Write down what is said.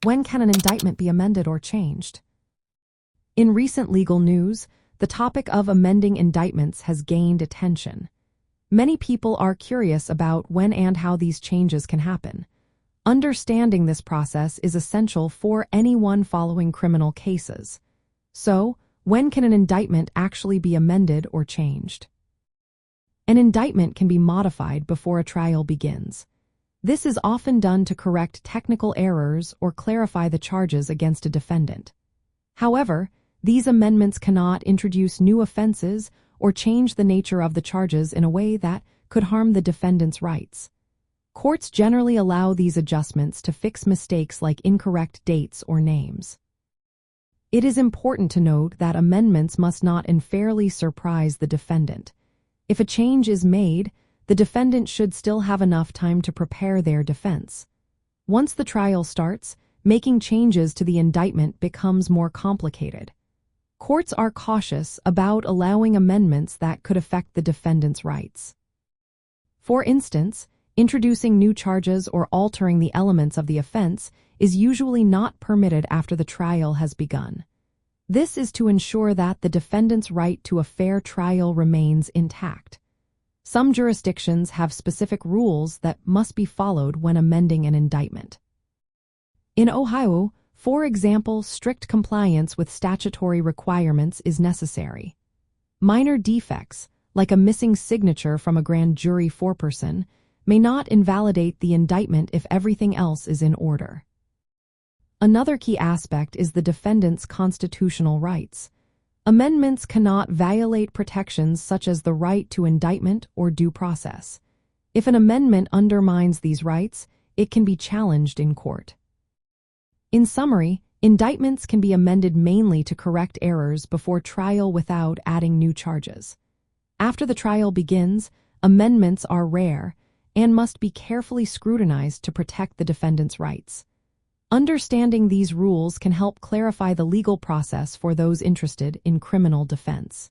When can an indictment be amended or changed? In recent legal news, the topic of amending indictments has gained attention. Many people are curious about when and how these changes can happen. Understanding this process is essential for anyone following criminal cases. So, when can an indictment actually be amended or changed? An indictment can be modified before a trial begins. This is often done to correct technical errors or clarify the charges against a defendant. However, these amendments cannot introduce new offenses or change the nature of the charges in a way that could harm the defendant's rights. Courts generally allow these adjustments to fix mistakes like incorrect dates or names. It is important to note that amendments must not unfairly surprise the defendant. If a change is made, the defendant should still have enough time to prepare their defense. Once the trial starts, making changes to the indictment becomes more complicated. Courts are cautious about allowing amendments that could affect the defendant's rights. For instance, introducing new charges or altering the elements of the offense is usually not permitted after the trial has begun. This is to ensure that the defendant's right to a fair trial remains intact. Some jurisdictions have specific rules that must be followed when amending an indictment. In Ohio, for example, strict compliance with statutory requirements is necessary. Minor defects, like a missing signature from a grand jury foreperson, may not invalidate the indictment if everything else is in order. Another key aspect is the defendant's constitutional rights. Amendments cannot violate protections such as the right to indictment or due process. If an amendment undermines these rights, it can be challenged in court. In summary, indictments can be amended mainly to correct errors before trial without adding new charges. After the trial begins, amendments are rare and must be carefully scrutinized to protect the defendant's rights. Understanding these rules can help clarify the legal process for those interested in criminal defense.